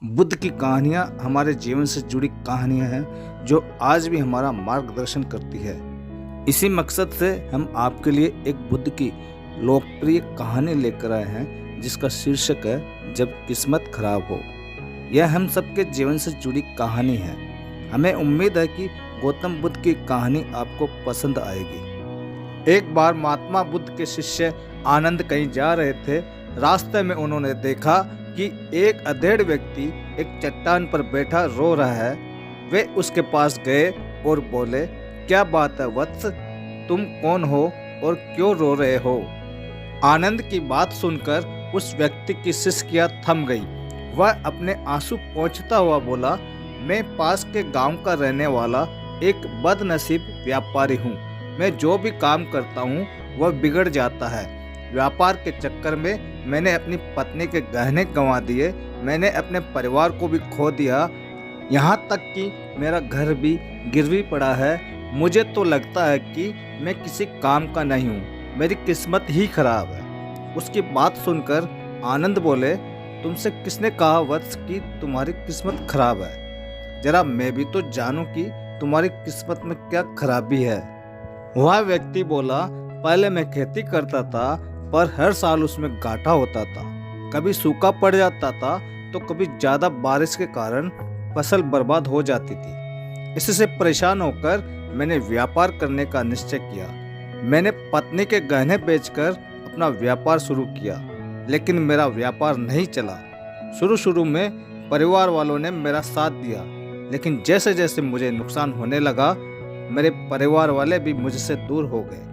बुद्ध की कहानियाँ हमारे जीवन से जुड़ी कहानियाँ हैं जो आज भी हमारा मार्गदर्शन करती है। इसी मकसद से हम आपके लिए एक बुद्ध की लोकप्रिय कहानी लेकर आए हैं जिसका शीर्षक है जब किस्मत खराब हो। यह हम सबके जीवन से जुड़ी कहानी है। हमें उम्मीद है कि गौतम बुद्ध की कहानी आपको पसंद आएगी। एक बार महात्मा बुद्ध के शिष्य आनंद कहीं जा रहे थे। रास्ते में उन्होंने देखा कि एक अधेड़ व्यक्ति एक चट्टान पर बैठा रो रहा है। वे उसके पास गए और बोले, क्या बात है वत्स, तुम कौन हो और क्यों रो रहे हो? आनंद की बात सुनकर उस व्यक्ति की सिसकियां थम गई। वह अपने आंसू पोंछता हुआ बोला, मैं पास के गांव का रहने वाला एक बदनसीब व्यापारी हूँ। मैं जो भी काम करता हूँ वह बिगड़ जाता है। व्यापार के चक्कर में मैंने अपनी पत्नी के गहने गंवा दिए, मैंने अपने परिवार को भी खो दिया, यहाँ तक कि मेरा घर भी गिरवी पड़ा है। मुझे तो लगता है कि मैं किसी काम का नहीं हूँ, मेरी किस्मत ही खराब है। उसकी बात सुनकर आनंद बोले, तुमसे किसने कहा वत्स कि तुम्हारी किस्मत खराब है? जरा मैं भी तो जानूं कि तुम्हारी किस्मत में क्या खराबी है। वह व्यक्ति बोला, पहले मैं खेती करता था पर हर साल उसमें घाटा होता था। कभी सूखा पड़ जाता था तो कभी ज़्यादा बारिश के कारण फसल बर्बाद हो जाती थी। इससे परेशान होकर मैंने व्यापार करने का निश्चय किया। मैंने पत्नी के गहने बेचकर अपना व्यापार शुरू किया, लेकिन मेरा व्यापार नहीं चला। शुरू में परिवार वालों ने मेरा साथ दिया, लेकिन जैसे जैसे मुझे नुकसान होने लगा मेरे परिवार वाले भी मुझसे दूर हो गए।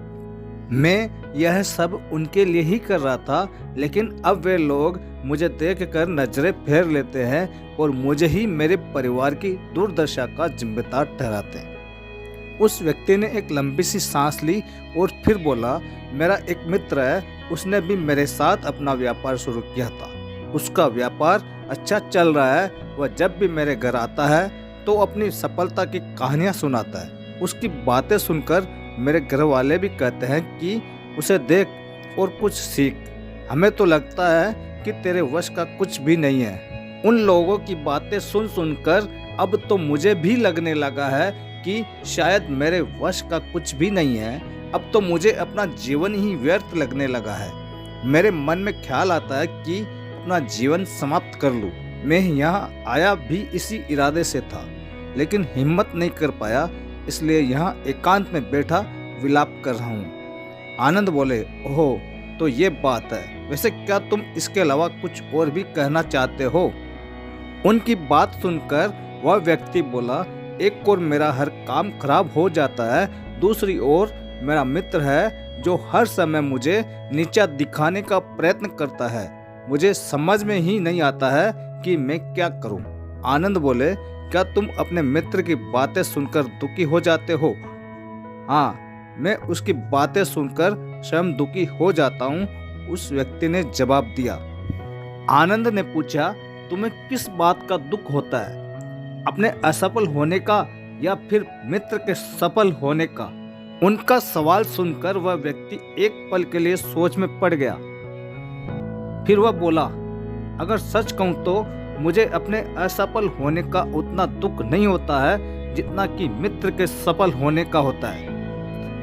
मैं यह सब उनके लिए ही कर रहा था, लेकिन अब वे लोग मुझे देखकर नजरें फेर लेते हैं और मुझे ही मेरे परिवार की दुर्दशा का जिम्मेदार ठहराते हैं। उस व्यक्ति ने एक लंबी सी सांस ली और फिर बोला, मेरा एक मित्र है, उसने भी मेरे साथ अपना व्यापार शुरू किया था। उसका व्यापार अच्छा चल रहा है। वह जब भी मेरे घर आता है तो अपनी सफलता की कहानियां सुनाता है। उसकी बातें सुनकर मेरे घर वाले भी कहते हैं कि उसे देख और कुछ सीख। हमें तो लगता है कि तेरे वश का कुछ भी नहीं है। उन लोगों की बातें सुन सुनकर अब तो मुझे भी लगने लगा है कि शायद मेरे वश का कुछ भी नहीं है। अब तो मुझे अपना जीवन ही व्यर्थ लगने लगा है। मेरे मन में ख्याल आता है कि अपना जीवन समाप्त कर लूं। मैं यहाँ आया भी इसी इरादे से था, लेकिन हिम्मत नहीं कर पाया, इसलिए यहाँ एकांत में बैठा विलाप कर रहा हूँ। आनंद बोले, ओहो, तो ये बात है। वैसे क्या तुम इसके अलावा कुछ और भी कहना चाहते हो? उनकी बात सुनकर वह व्यक्ति बोला, एक और मेरा हर काम खराब हो जाता है, दूसरी ओर मेरा मित्र है जो हर समय मुझे नीचा दिखाने का प्रयत्न करता है। मुझे समझ में ही नहीं आता है कि मैं क्या करूं। आनंद बोले, क्या तुम अपने मित्र की बातें सुनकर दुखी हो जाते हो? हाँ, मैं उसकी बातें सुनकर स्वयं दुखी हो जाता हूँ, उस व्यक्ति ने जवाब दिया। आनंद ने पूछा, तुम्हें किस बात का दुख होता है? अपने असफल होने का या फिर मित्र के सफल होने का? उनका सवाल सुनकर वह व्यक्ति एक पल के लिए सोच में पड़ गया। फिर वह बोला, अगर सच कहूँ तो मुझे अपने असफल होने का उतना दुख नहीं होता है जितना कि मित्र के सफल होने का होता है।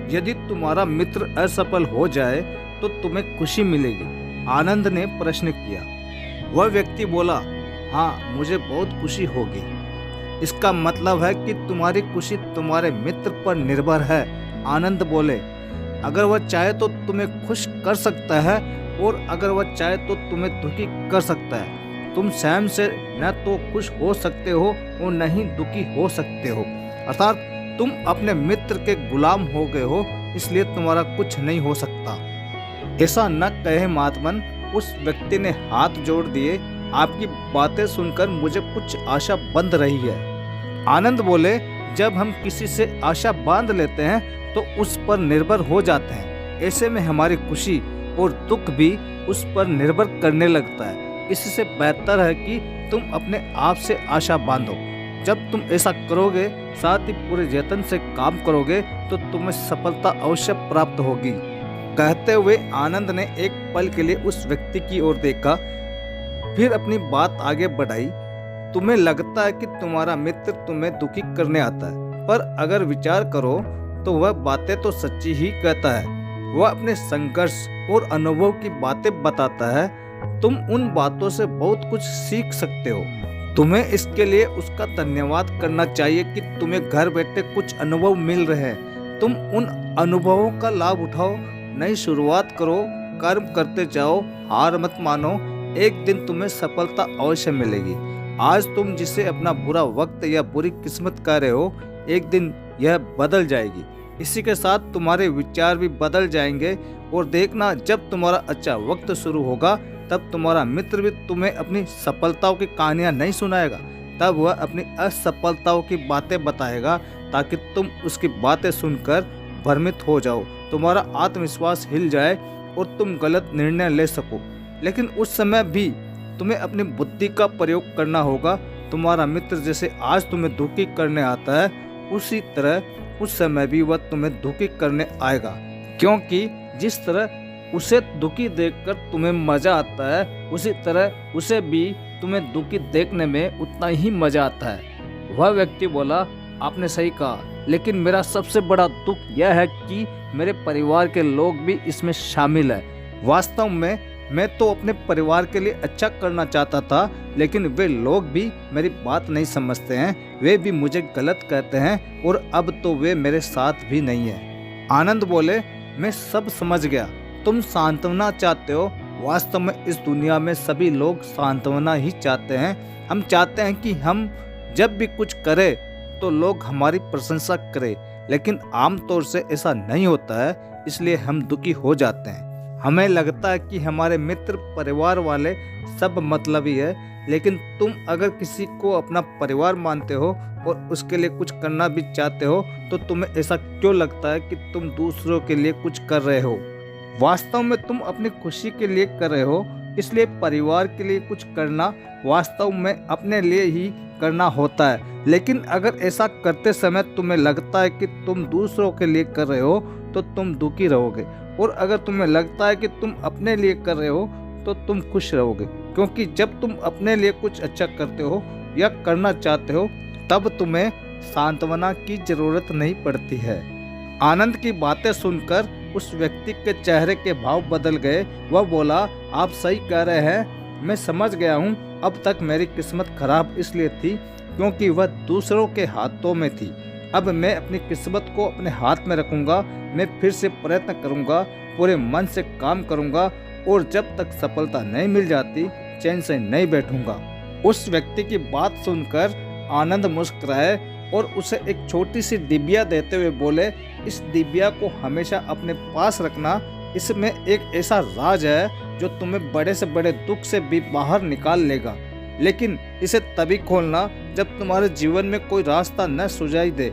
यदि तुम्हारा मित्र असफल हो जाए तो तुम्हें खुशी मिलेगी? आनंद ने प्रश्न किया। वह व्यक्ति बोला, हाँ, मुझे बहुत खुशी होगी। इसका मतलब है कि तुम्हारी खुशी तुम्हारे मित्र पर निर्भर है। आनंद बोले, अगर वह चाहे तो तुम्हें खुश कर सकता है और अगर वह चाहे तो तुम्हें दुखी कर सकता है। तुम स्वयं से न तो खुश हो सकते हो और न ही दुखी हो सकते हो, अर्थात तुम अपने मित्र के गुलाम हो गए हो, इसलिए तुम्हारा कुछ नहीं हो सकता। ऐसा न कहे महात्मन, उस व्यक्ति ने हाथ जोड़ दिए। आपकी बातें सुनकर मुझे कुछ आशा बंध रही है। आनंद बोले, जब हम किसी से आशा बांध लेते हैं तो उस पर निर्भर हो जाते हैं। ऐसे में हमारी खुशी और दुख भी उस पर निर्भर करने लगता है। इससे बेहतर है कि तुम अपने आप से आशा बांधो। जब तुम ऐसा करोगे, साथ ही पूरे यत्न से काम करोगे, तो तुम्हें सफलता अवश्य प्राप्त होगी। कहते हुए आनंद ने एक पल के लिए उस व्यक्ति की ओर देखा, फिर अपनी बात आगे बढ़ाई। तुम्हें लगता है कि तुम्हारा मित्र तुम्हें दुखी करने आता है, पर अगर विचार करो तो वह बातें तो सच्ची ही कहता है। वह अपने संघर्ष और अनुभव की बातें बताता है। तुम उन बातों से बहुत कुछ सीख सकते हो। तुम्हें इसके लिए उसका धन्यवाद करना चाहिए कि तुम्हें घर बैठे कुछ अनुभव मिल रहे हैं। तुम उन अनुभवों का लाभ उठाओ, नई शुरुआत करो, कर्म करते जाओ, हार मत मानो। एक दिन तुम्हें सफलता अवश्य मिलेगी। आज तुम जिसे अपना बुरा वक्त या बुरी किस्मत कह रहे हो, एक दिन यह बदल जाएगी। इसी के साथ तुम्हारे विचार भी बदल जाएंगे और देखना, जब तुम्हारा अच्छा वक्त शुरू होगा तब तुम्हारा मित्र भी तुम्हें अपनी सफलताओं की कहानियां नहीं सुनाएगा, तब वह अपनी असफलताओं की बातें बताएगा, ताकि तुम उसकी बातें सुनकर भ्रमित हो जाओ, तुम्हारा आत्मविश्वास हिल जाए और तुम गलत निर्णय ले सको। लेकिन उस समय भी तुम्हें अपनी बुद्धि का प्रयोग करना होगा। तुम्हारा मित्र जैसे आज तुम्हें दुखी करने आता है, उसी तरह उस समय भी वह तुम्हें दुखी करने आएगा, क्योंकि जिस तरह उसे दुखी देखकर तुम्हें मजा आता है, उसी तरह उसे भी तुम्हें दुखी देखने में उतना ही मजा आता है। वह व्यक्ति बोला, आपने सही कहा, लेकिन मेरा सबसे बड़ा दुख यह है कि मेरे परिवार के लोग भी इसमें शामिल है। वास्तव में मैं तो अपने परिवार के लिए अच्छा करना चाहता था, लेकिन वे लोग भी मेरी बात नहीं समझते हैं। वे भी मुझे गलत कहते हैं और अब तो वे मेरे साथ भी नहीं है। आनंद बोले, मैं सब समझ गया, तुम सांत्वना चाहते हो। वास्तव में इस दुनिया में सभी लोग सांत्वना ही चाहते हैं। हम चाहते हैं कि हम जब भी कुछ करें तो लोग हमारी प्रशंसा करें, लेकिन आमतौर से ऐसा नहीं होता है, इसलिए हम दुखी हो जाते हैं। हमें लगता है कि हमारे मित्र, परिवार वाले सब मतलबी है, लेकिन तुम अगर किसी को अपना परिवार मानते हो और उसके लिए कुछ करना भी चाहते हो, तो तुम्हें ऐसा क्यों लगता है कि तुम दूसरों के लिए कुछ कर रहे हो? वास्तव में तुम अपनी खुशी के लिए कर रहे हो, इसलिए परिवार के लिए कुछ करना वास्तव में अपने लिए ही करना होता है। लेकिन अगर ऐसा करते समय तुम्हें लगता है कि तुम दूसरों के लिए कर रहे हो, तो तुम दुखी रहोगे, और अगर तुम्हें लगता है कि तुम अपने लिए कर रहे हो तो तुम खुश रहोगे, क्योंकि जब तुम अपने लिए कुछ अच्छा करते हो या करना चाहते हो, तब तुम्हें सांत्वना की जरूरत नहीं पड़ती है। आनंद की बातें सुनकर उस व्यक्ति के चेहरे के भाव बदल गए। वह बोला, आप सही कह रहे हैं, मैं समझ गया हूँ। अब तक मेरी किस्मत खराब इसलिए थी क्योंकि वह दूसरों के हाथों में थी। अब मैं अपनी किस्मत को अपने हाथ में रखूंगा। मैं फिर से प्रयत्न करूंगा, पूरे मन से काम करूंगा, और जब तक सफलता नहीं मिल जाती चैन से नहीं बैठूंगा। उस व्यक्ति की बात सुनकर आनंद मुस्कुराए और उसे एक छोटी सी डिबिया देते हुए बोले, इस डिबिया को हमेशा अपने पास रखना। इसमें एक ऐसा राज है जो तुम्हें बड़े से बड़े दुख से भी बाहर निकाल लेगा, लेकिन इसे तभी खोलना जब तुम्हारे जीवन में कोई रास्ता न सुझाई दे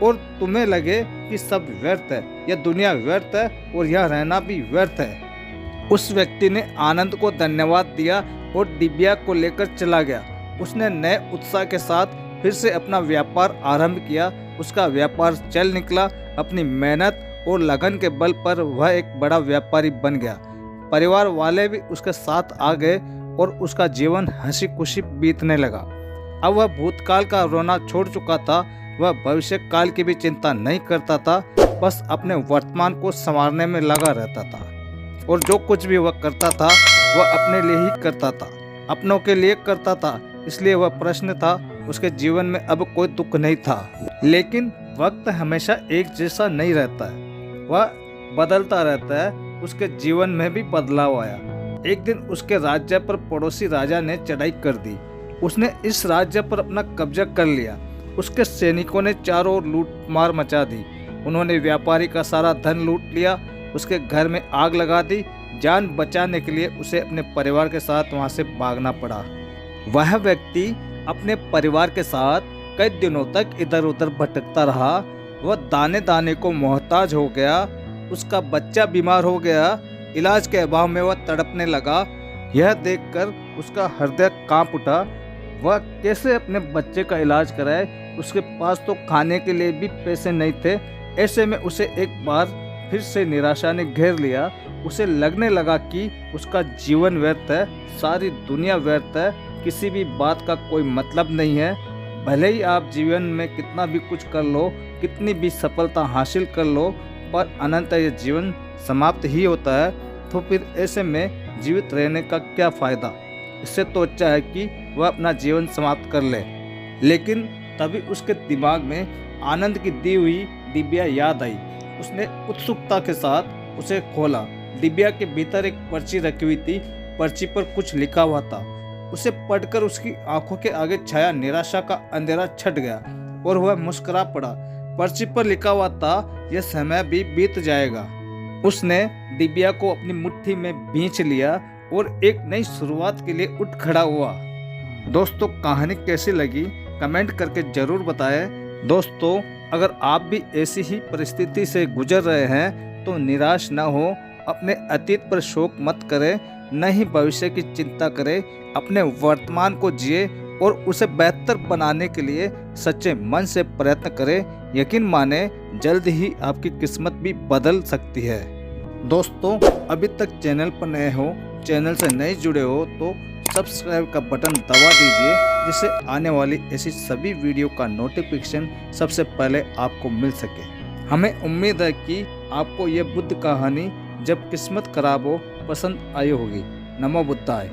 और तुम्हें लगे कि सब व्यर्थ है, यह दुनिया व्यर्थ है और यह रहना भी व्यर्थ है। उस व्यक्ति ने आनंद को धन्यवाद दिया और डिबिया को लेकर चला गया। उसने नए उत्साह के साथ फिर से अपना व्यापार आरंभ किया। उसका व्यापार चल निकला। अपनी मेहनत और लगन के बल पर वह एक बड़ा व्यापारी बन गया। परिवार वाले भी उसके साथ आ गए और उसका जीवन हंसी खुशी बीतने लगा। अब वह भूतकाल का रोना छोड़ चुका था। वह भविष्य काल की भी चिंता नहीं करता था, बस अपने वर्तमान को संवारने में लगा रहता था, और जो कुछ भी वह करता था वह अपने लिए ही करता था, अपनों के लिए करता था। इसलिए वह प्रश्न था, उसके जीवन में अब कोई दुख नहीं था। लेकिन वक्त हमेशा एक जैसा नहीं रहता है, वह बदलता रहता है। उसके जीवन में भी बदलाव आया। एक दिन उसके राज्य पर पड़ोसी राजा ने चढ़ाई कर दी। उसने इस राज्य पर अपना कब्जा कर लिया। उसके सैनिकों ने चारों ओर लूट मार मचा दी। उन्होंने व्यापारी का सारा धन लूट लिया, उसके घर में आग लगा दी। जान बचाने के लिए उसे अपने परिवार के साथ वहां से भागना पड़ा। वह व्यक्ति अपने परिवार के साथ कई दिनों तक इधर उधर भटकता रहा। वह दाने दाने को मोहताज हो गया। उसका बच्चा बीमार हो गया। इलाज के अभाव में वह तड़पने लगा। यह देखकर उसका हृदय कांप उठा। वह कैसे अपने बच्चे का इलाज कराए? उसके पास तो खाने के लिए भी पैसे नहीं थे। ऐसे में उसे एक बार फिर से निराशा ने घेर लिया। उसे लगने लगा कि उसका जीवन व्यर्थ है, सारी दुनिया व्यर्थ है, किसी भी बात का कोई मतलब नहीं है। भले ही आप जीवन में कितना भी कुछ कर लो, कितनी भी सफलता हासिल कर लो, पर अनंत ये जीवन समाप्त ही होता है। तो फिर ऐसे में जीवित रहने का क्या फ़ायदा। इससे तो अच्छा है कि वह अपना जीवन समाप्त कर ले। लेकिन तभी उसके दिमाग में आनंद की दी हुई डिबिया याद आई। उसने उत्सुकता के साथ उसे खोला। डिबिया के भीतर एक पर्ची रखी हुई थी। पर्ची पर कुछ लिखा हुआ था। उसे पढ़कर उसकी आंखों के आगे छाया निराशा का अंधेरा छट गया और वह मुस्कुरा पड़ा। पर्ची पर लिखा हुआ था, यह समय भी बीत जाएगा। उसने डिबिया को अपनी मुट्ठी में भींच लिया और एक नई शुरुआत के लिए उठ खड़ा हुआ। दोस्तों, कहानी कैसी लगी कमेंट करके जरूर बताएं। दोस्तों, अगर आप भी ऐसी ही परिस्थिति से गुजर रहे हैं तो निराश न हो। अपने अतीत पर शोक मत करें, न ही भविष्य की चिंता करें। अपने वर्तमान को जिए और उसे बेहतर बनाने के लिए सच्चे मन से प्रयत्न करें। यकीन माने, जल्द ही आपकी किस्मत भी बदल सकती है। दोस्तों, अभी तक चैनल पर नए हो, चैनल से नए जुड़े हो तो सब्सक्राइब का बटन दबा दीजिए, जिससे आने वाली ऐसी सभी वीडियो का नोटिफिकेशन सबसे पहले आपको मिल सके। हमें उम्मीद है कि आपको ये बुद्ध कहानी जब किस्मत खराब हो पसंद आई होगी। नमो बुद्धाय।